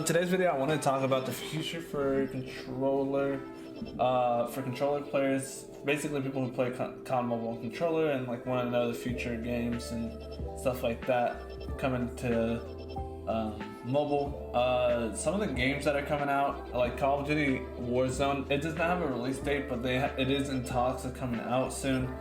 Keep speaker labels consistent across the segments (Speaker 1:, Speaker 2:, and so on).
Speaker 1: So today's video, I want to talk about the future for controller players, basically people who play COD mobile controller and like want to know the future games and stuff like that coming to mobile. Some of the games that are coming out, like Call of Duty Warzone, it does not have a release date, but it is in talks of coming out soon.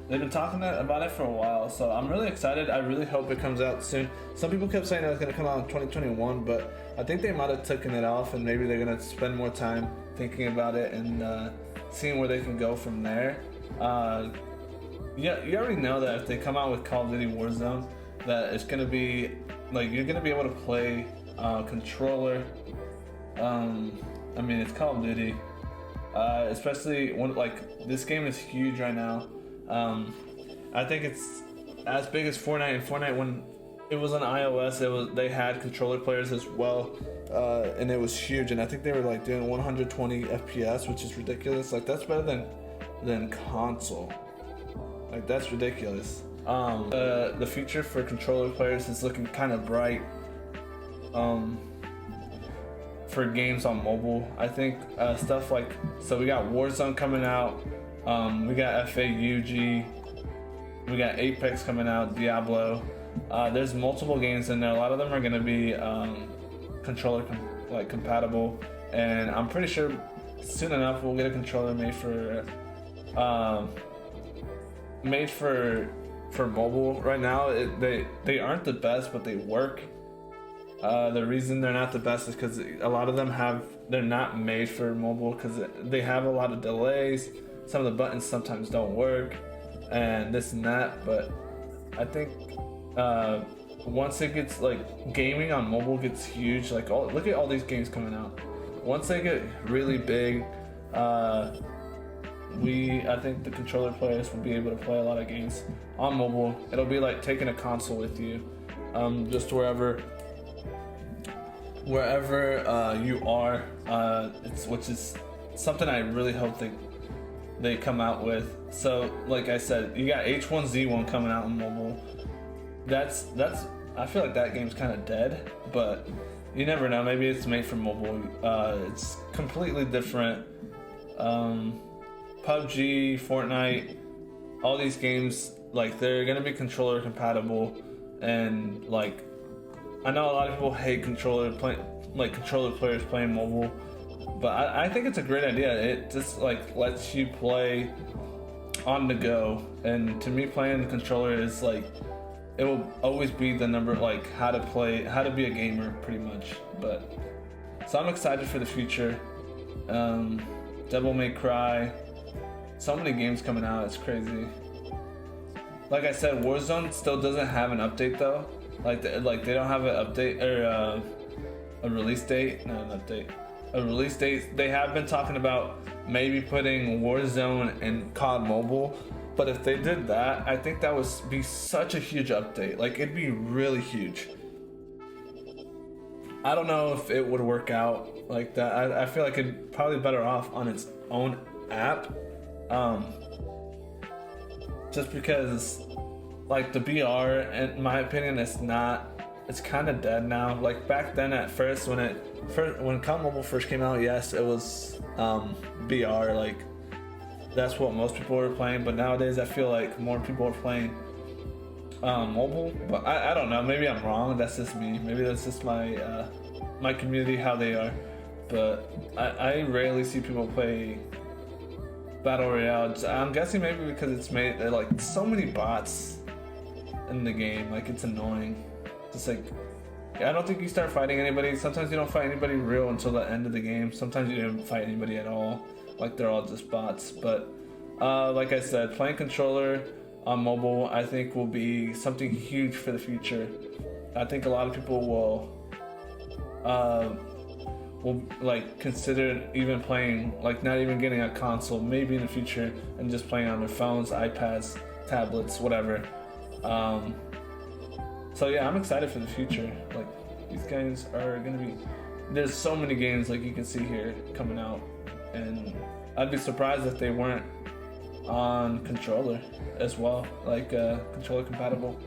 Speaker 1: They've been talking about it for a while, so I'm really excited. I really hope it comes out soon. Some people kept saying it was going to come out in 2021, but I think they might have taken it off, and maybe they're going to spend more time thinking about it and seeing where they can go from there. Yeah, you already know that if they come out with Call of Duty Warzone, that it's going to be like you're going to be able to play controller. I mean, it's Call of Duty, especially when like this game is huge right now. I think it's as big as Fortnite, and Fortnite when it was on iOS, they had controller players as well, and it was huge, and I think they were like doing 120 FPS, which is ridiculous. Like that's better than console. Like that's ridiculous. The future for controller players is looking kind of bright for games on mobile. I think stuff like, so we got Warzone coming out. We got FAUG, we got Apex coming out, Diablo. There's multiple games in there. A lot of them are going to be controller compatible, and I'm pretty sure soon enough we'll get a controller made for mobile. Right now they aren't the best, but they work. The reason they're not the best is because a lot of them they're not made for mobile because they have a lot of delays. Some of the buttons sometimes don't work and this and that, but I think once it gets like gaming on mobile gets huge, like look at all these games coming out. Once they get really big, I think the controller players will be able to play a lot of games on mobile. It'll be like taking a console with you, just wherever you are, which is something I really hope they come out with. So like I said, you got H1Z1 coming out on mobile. That's I feel like that game's kind of dead, but you never know, maybe it's made for mobile. It's completely different. PUBG, Fortnite, all these games, like they're gonna be controller compatible, and like I know a lot of people hate controller players playing mobile, but I think it's a great idea. It just like lets you play on the go, and to me playing the controller is like, it will always be the number, like how to be a gamer pretty much. But so I'm excited for the future. Devil May Cry, so many games coming out, it's crazy. Like I said, Warzone still doesn't have an update though. Like they don't have an update or a release date. Not an update. A release date. They have been talking about maybe putting Warzone in COD Mobile, but if they did that, I think that would be such a huge update. Like it'd be really huge. I don't know if it would work out like that. I feel like it'd probably better off on its own app, just because like the BR, in my opinion, it's kind of dead now. Like back then at first when COD Mobile first came out, yes, it was BR, like that's what most people were playing, but nowadays I feel like more people are playing mobile. But I don't know, maybe I'm wrong, that's just me, maybe that's just my my community, how they are. But I rarely see people play Battle Royale. I'm guessing maybe because it's made like so many bots in the game, like it's annoying. Just like, I don't think you start fighting anybody. Sometimes you don't fight anybody real until the end of the game. Sometimes you don't fight anybody at all. Like they're all just bots. But like I said, playing controller on mobile I think will be something huge for the future. I think a lot of people will like consider even playing, like not even getting a console maybe in the future, and just playing on their phones, iPads, tablets, whatever. So yeah, I'm excited for the future. Like these games are gonna be, there's so many games like you can see here coming out, and I'd be surprised if they weren't on controller as well, like controller compatible.